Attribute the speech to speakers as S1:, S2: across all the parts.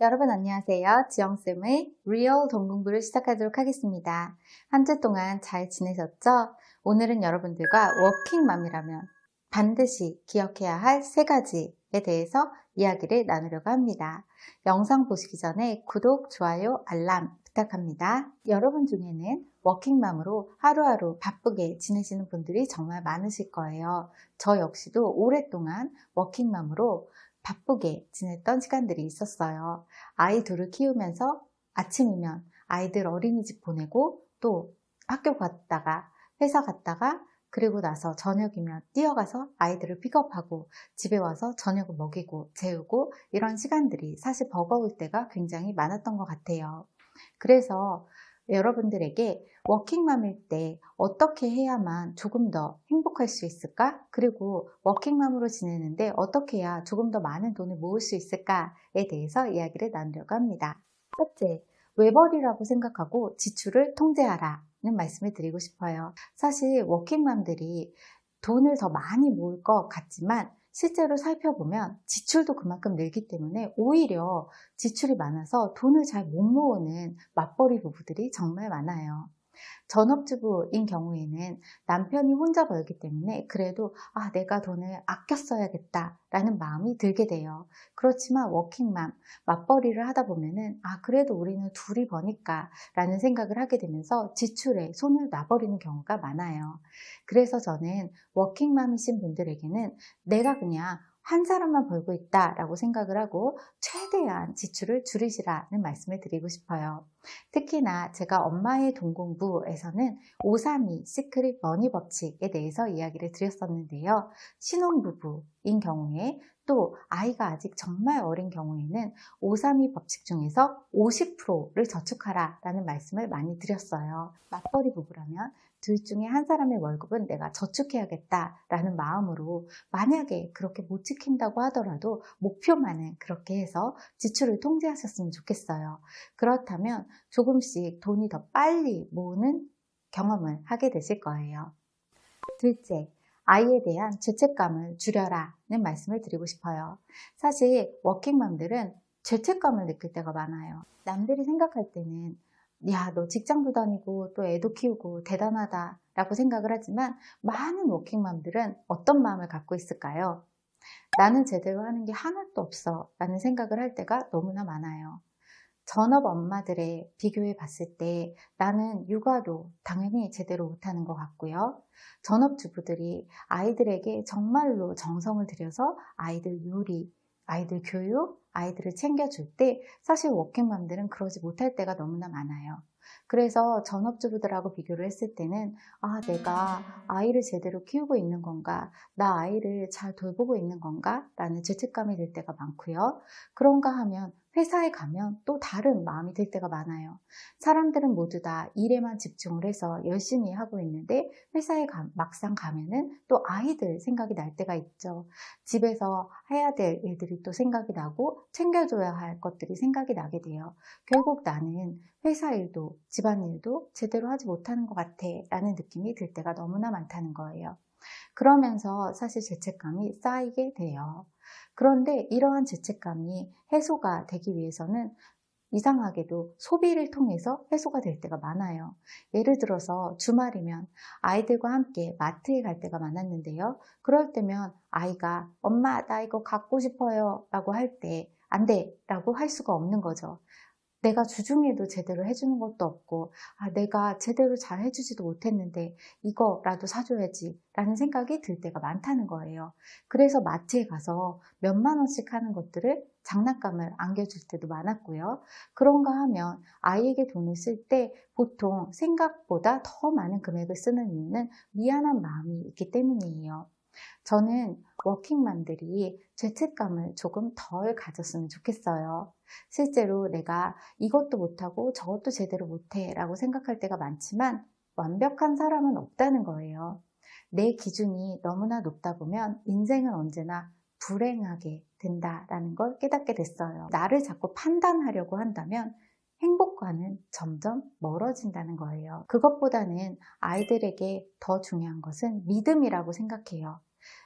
S1: 여러분 안녕하세요. 지영쌤의 리얼 돈 공부를 시작하도록 하겠습니다. 한 주 동안 잘 지내셨죠? 오늘은 여러분들과 워킹맘이라면 반드시 기억해야 할 3가지에 대해서 이야기를 나누려고 합니다. 영상 보시기 전에 구독, 좋아요, 알람 부탁합니다. 여러분 중에는 워킹맘으로 하루하루 바쁘게 지내시는 분들이 정말 많으실 거예요. 저 역시도 오랫동안 워킹맘으로 바쁘게 지냈던 시간들이 있었어요. 아이 둘을 키우면서 아침이면 아이들 어린이집 보내고 또 학교 갔다가 회사 갔다가 그리고 나서 저녁이면 뛰어가서 아이들을 픽업하고 집에 와서 저녁을 먹이고 재우고 이런 시간들이 사실 버거울 때가 굉장히 많았던 것 같아요. 그래서 여러분들에게 워킹맘일 때 어떻게 해야만 조금 더 행복할 수 있을까? 그리고 워킹맘으로 지내는데 어떻게 해야 조금 더 많은 돈을 모을 수 있을까에 대해서 이야기를 나누려고 합니다. 첫째, 외벌이라고 생각하고 지출을 통제하라는 말씀을 드리고 싶어요. 사실 워킹맘들이 돈을 더 많이 모을 것 같지만 실제로 살펴보면 지출도 그만큼 늘기 때문에 오히려 지출이 많아서 돈을 잘 못 모으는 맞벌이 부부들이 정말 많아요. 전업주부인 경우에는 남편이 혼자 벌기 때문에 그래도 내가 돈을 아껴 써야겠다 라는 마음이 들게 돼요. 그렇지만 워킹맘, 맞벌이를 하다 보면은 그래도 우리는 둘이 버니까 라는 생각을 하게 되면서 지출에 손을 놔버리는 경우가 많아요. 그래서 저는 워킹맘이신 분들에게는 내가 그냥 한 사람만 벌고 있다라고 생각을 하고 최대한 지출을 줄이시라는 말씀을 드리고 싶어요. 특히나 제가 엄마의 돈 공부에서는 532 시크릿 머니 법칙에 대해서 이야기를 드렸었는데요. 신혼부부인 경우에 또 아이가 아직 정말 어린 경우에는 532 법칙 중에서 50%를 저축하라 라는 말씀을 많이 드렸어요. 맞벌이 부부라면 둘 중에 한 사람의 월급은 내가 저축해야겠다라는 마음으로 만약에 그렇게 못 지킨다고 하더라도 목표만은 그렇게 해서 지출을 통제하셨으면 좋겠어요. 그렇다면 조금씩 돈이 더 빨리 모으는 경험을 하게 되실 거예요. 둘째, 아이에 대한 죄책감을 줄여라는 말씀을 드리고 싶어요. 사실 워킹맘들은 죄책감을 느낄 때가 많아요. 남들이 생각할 때는 야, 너 직장도 다니고 또 애도 키우고 대단하다 라고 생각을 하지만 많은 워킹맘들은 어떤 마음을 갖고 있을까요? 나는 제대로 하는 게 하나도 없어 라는 생각을 할 때가 너무나 많아요. 전업 엄마들의 비교해 봤을 때 나는 육아도 당연히 제대로 못하는 것 같고요. 전업 주부들이 아이들에게 정말로 정성을 들여서 아이들 요리, 아이들 교육, 아이들을 챙겨줄 때 사실 워킹맘들은 그러지 못할 때가 너무나 많아요. 그래서 전업주부들하고 비교를 했을 때는 내가 아이를 제대로 키우고 있는 건가? 나 아이를 잘 돌보고 있는 건가? 라는 죄책감이 들 때가 많고요. 그런가 하면 회사에 가면 또 다른 마음이 들 때가 많아요. 사람들은 모두 다 일에만 집중을 해서 열심히 하고 있는데 회사에 막상 가면은 또 아이들 생각이 날 때가 있죠. 집에서 해야 될 일들이 또 생각이 나고 챙겨줘야 할 것들이 생각이 나게 돼요. 결국 나는 회사 일도 집안일도 제대로 하지 못하는 것 같아 라는 느낌이 들 때가 너무나 많다는 거예요. 그러면서 사실 죄책감이 쌓이게 돼요. 그런데 이러한 죄책감이 해소가 되기 위해서는 이상하게도 소비를 통해서 해소가 될 때가 많아요. 예를 들어서 주말이면 아이들과 함께 마트에 갈 때가 많았는데요. 그럴 때면 아이가 엄마 나 이거 갖고 싶어요 라고 할 때 안 돼 라고 할 수가 없는 거죠. 내가 주중에도 제대로 해주는 것도 없고 내가 제대로 잘 해주지도 못했는데 이거라도 사줘야지 라는 생각이 들 때가 많다는 거예요. 그래서 마트에 가서 몇만 원씩 하는 것들을 장난감을 안겨줄 때도 많았고요. 그런가 하면 아이에게 돈을 쓸 때 보통 생각보다 더 많은 금액을 쓰는 이유는 미안한 마음이 있기 때문이에요. 저는 워킹맘들이 죄책감을 조금 덜 가졌으면 좋겠어요. 실제로 내가 이것도 못하고 저것도 제대로 못해 라고 생각할 때가 많지만 완벽한 사람은 없다는 거예요. 내 기준이 너무나 높다 보면 인생은 언제나 불행하게 된다라는 걸 깨닫게 됐어요. 나를 자꾸 판단하려고 한다면 행복과는 점점 멀어진다는 거예요. 그것보다는 아이들에게 더 중요한 것은 믿음이라고 생각해요.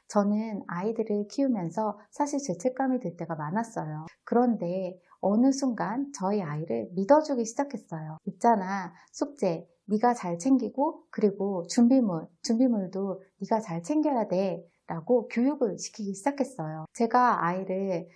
S1: 저는 아이들을 키우면서 사실 죄책감이 들 때가 많았어요. 그런데 어느 순간 저희 아이를 믿어주기 시작했어요. 있잖아, 숙제 네가 잘 챙기고 그리고 준비물도 네가 잘 챙겨야 돼 라고 교육을 시키기 시작했어요. 제가 아이를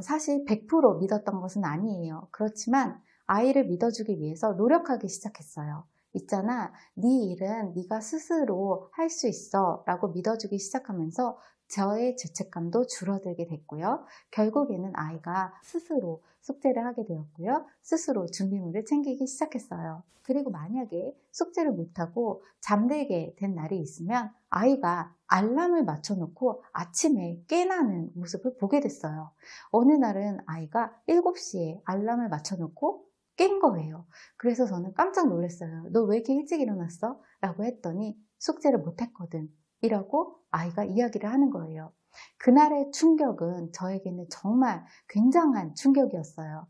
S1: 사실 100% 믿었던 것은 아니에요. 그렇지만 아이를 믿어주기 위해서 노력하기 시작했어요. 있잖아, 네 일은 네가 스스로 할 수 있어 라고 믿어주기 시작하면서 저의 죄책감도 줄어들게 됐고요. 결국에는 아이가 스스로 숙제를 하게 되었고요. 스스로 준비물을 챙기기 시작했어요. 그리고 만약에 숙제를 못하고 잠들게 된 날이 있으면 아이가 알람을 맞춰놓고 아침에 깨나는 모습을 보게 됐어요. 어느 날은 아이가 7시에 알람을 맞춰놓고 깬 거예요. 그래서 저는 깜짝 놀랐어요. 너 왜 이렇게 일찍 일어났어? 라고 했더니 숙제를 못했거든. 이라고 아이가 이야기를 하는 거예요. 그날의 충격은 저에게는 정말 굉장한 충격이었어요.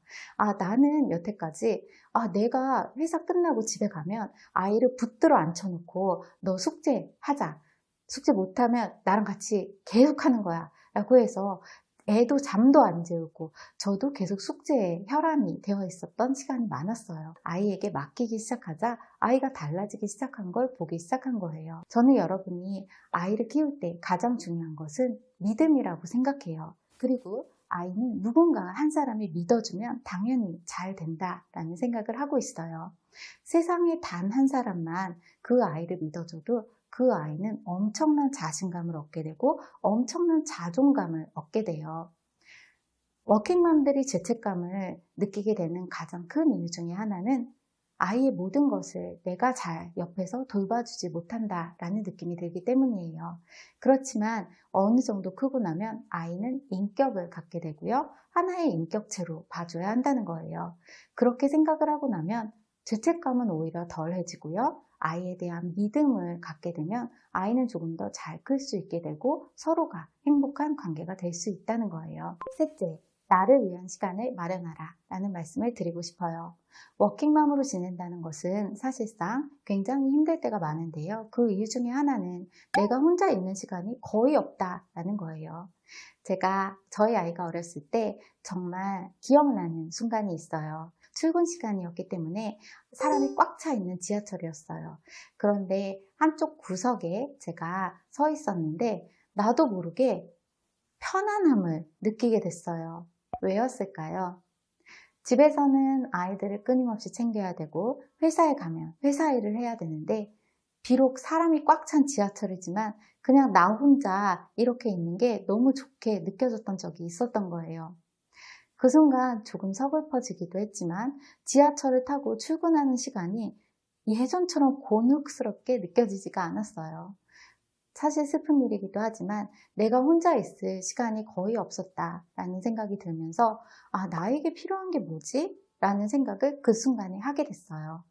S1: 나는 여태까지 내가 회사 끝나고 집에 가면 아이를 붙들어 앉혀놓고 너 숙제하자. 숙제 못하면 나랑 같이 계속 하는 거야. 라고 해서 애도 잠도 안 재우고 저도 계속 숙제에 혈안이 되어 있었던 시간이 많았어요. 아이에게 맡기기 시작하자 아이가 달라지기 시작한 걸 보기 시작한 거예요. 저는 여러분이 아이를 키울 때 가장 중요한 것은 믿음이라고 생각해요. 그리고 아이는 누군가 한 사람이 믿어주면 당연히 잘 된다라는 생각을 하고 있어요. 세상에 단 한 사람만 그 아이를 믿어줘도 그 아이는 엄청난 자신감을 얻게 되고 엄청난 자존감을 얻게 돼요. 워킹맘들이 죄책감을 느끼게 되는 가장 큰 이유 중에 하나는 아이의 모든 것을 내가 잘 옆에서 돌봐주지 못한다라는 느낌이 들기 때문이에요. 그렇지만 어느 정도 크고 나면 아이는 인격을 갖게 되고요. 하나의 인격체로 봐줘야 한다는 거예요. 그렇게 생각을 하고 나면 죄책감은 오히려 덜해지고요. 아이에 대한 믿음을 갖게 되면 아이는 조금 더 잘 클 수 있게 되고 서로가 행복한 관계가 될 수 있다는 거예요. 셋째, 나를 위한 시간을 마련하라 라는 말씀을 드리고 싶어요. 워킹맘으로 지낸다는 것은 사실상 굉장히 힘들 때가 많은데요. 그 이유 중에 하나는 내가 혼자 있는 시간이 거의 없다라는 거예요. 제가 저희 아이가 어렸을 때 정말 기억나는 순간이 있어요. 출근 시간이었기 때문에 사람이 꽉 차 있는 지하철이었어요. 그런데 한쪽 구석에 제가 서 있었는데 나도 모르게 편안함을 느끼게 됐어요. 왜였을까요? 집에서는 아이들을 끊임없이 챙겨야 되고 회사에 가면 회사 일을 해야 되는데 비록 사람이 꽉 찬 지하철이지만 그냥 나 혼자 이렇게 있는 게 너무 좋게 느껴졌던 적이 있었던 거예요. 그 순간 조금 서글퍼지기도 했지만 지하철을 타고 출근하는 시간이 예전처럼 곤혹스럽게 느껴지지가 않았어요. 사실 슬픈 일이기도 하지만 내가 혼자 있을 시간이 거의 없었다라는 생각이 들면서 나에게 필요한 게 뭐지? 라는 생각을 그 순간에 하게 됐어요.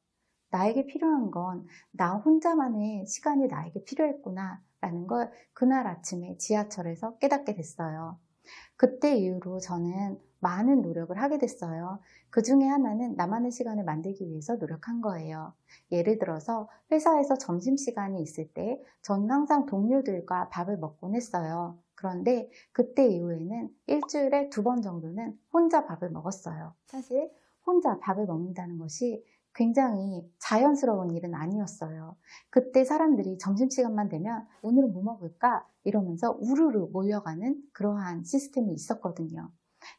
S1: 나에게 필요한 건 나 혼자만의 시간이 나에게 필요했구나 라는 걸 그날 아침에 지하철에서 깨닫게 됐어요. 그때 이후로 저는 많은 노력을 하게 됐어요. 그 중에 하나는 나만의 시간을 만들기 위해서 노력한 거예요. 예를 들어서 회사에서 점심시간이 있을 때 저는 항상 동료들과 밥을 먹곤 했어요. 그런데 그때 이후에는 일주일에 2번 정도는 혼자 밥을 먹었어요. 사실 혼자 밥을 먹는다는 것이 굉장히 자연스러운 일은 아니었어요. 그때 사람들이 점심시간만 되면 오늘은 뭐 먹을까? 이러면서 우르르 몰려가는 그러한 시스템이 있었거든요.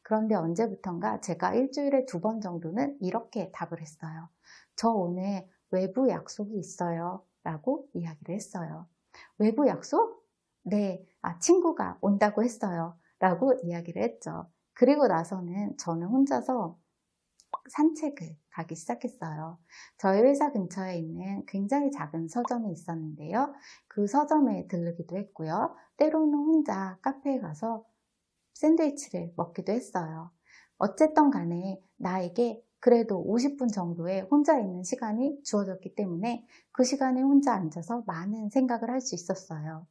S1: 그런데 언제부턴가 제가 일주일에 2번 정도는 이렇게 답을 했어요. 저 오늘 외부 약속이 있어요. 라고 이야기를 했어요. 외부 약속? 네, 친구가 온다고 했어요. 라고 이야기를 했죠. 그리고 나서는 저는 혼자서 산책을 가기 시작했어요. 저희 회사 근처에 있는 굉장히 작은 서점이 있었는데요. 그 서점에 들르기도 했고요. 때로는 혼자 카페에 가서 샌드위치를 먹기도 했어요. 어쨌든 간에 나에게 그래도 50분 정도의 혼자 있는 시간이 주어졌기 때문에 그 시간에 혼자 앉아서 많은 생각을 할 수 있었어요.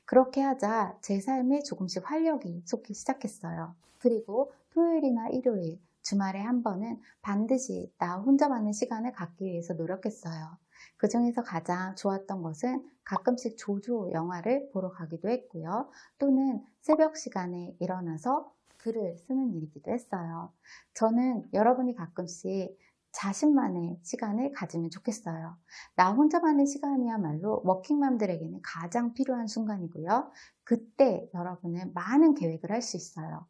S1: 그렇게 하자 제 삶에 조금씩 활력이 솟기 시작했어요. 그리고 토요일이나 일요일, 주말에 한 번은 반드시 나 혼자만의 시간을 갖기 위해서 노력했어요. 그 중에서 가장 좋았던 것은 가끔씩 조조 영화를 보러 가기도 했고요. 또는 새벽 시간에 일어나서 글을 쓰는 일이기도 했어요. 저는 여러분이 가끔씩 자신만의 시간을 가지면 좋겠어요. 나 혼자만의 시간이야말로 워킹맘들에게는 가장 필요한 순간이고요. 그때 여러분은 많은 계획을 할 수 있어요.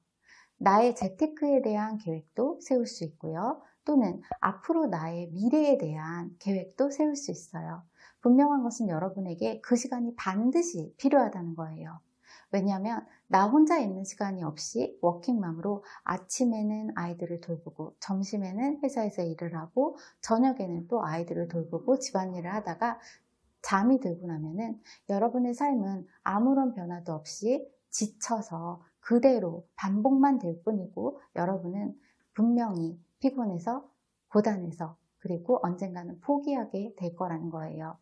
S1: 나의 재테크에 대한 계획도 세울 수 있고요. 또는 앞으로 나의 미래에 대한 계획도 세울 수 있어요. 분명한 것은 여러분에게 그 시간이 반드시 필요하다는 거예요. 왜냐하면 나 혼자 있는 시간이 없이 워킹맘으로 아침에는 아이들을 돌보고 점심에는 회사에서 일을 하고 저녁에는 또 아이들을 돌보고 집안일을 하다가 잠이 들고 나면은 여러분의 삶은 아무런 변화도 없이 지쳐서 그대로 반복만 될 뿐이고 여러분은 분명히 피곤해서 고단해서 그리고 언젠가는 포기하게 될 거라는 거예요.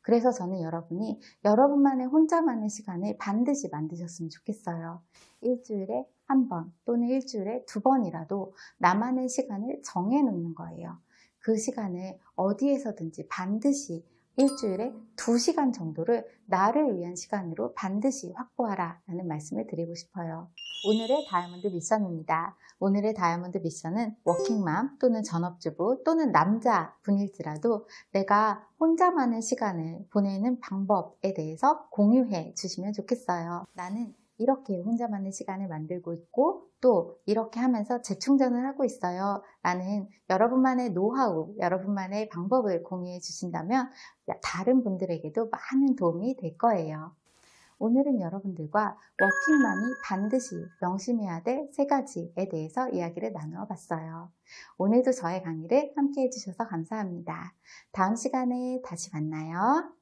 S1: 그래서 저는 여러분이 여러분만의 혼자만의 시간을 반드시 만드셨으면 좋겠어요. 일주일에 한 번 또는 일주일에 2번이라도 나만의 시간을 정해놓는 거예요. 그 시간을 어디에서든지 반드시 일주일에 2시간 정도를 나를 위한 시간으로 반드시 확보하라 라는 말씀을 드리고 싶어요. 오늘의 다이아몬드 미션입니다. 오늘의 다이아몬드 미션은 워킹맘 또는 전업주부 또는 남자분일지라도 내가 혼자만의 시간을 보내는 방법에 대해서 공유해 주시면 좋겠어요. 나는 이렇게 혼자만의 시간을 만들고 있고 또 이렇게 하면서 재충전을 하고 있어요 라는 여러분만의 노하우, 여러분만의 방법을 공유해 주신다면 다른 분들에게도 많은 도움이 될 거예요. 오늘은 여러분들과 워킹맘이 반드시 명심해야 될 3가지에 대해서 이야기를 나누어 봤어요. 오늘도 저의 강의를 함께 해주셔서 감사합니다. 다음 시간에 다시 만나요.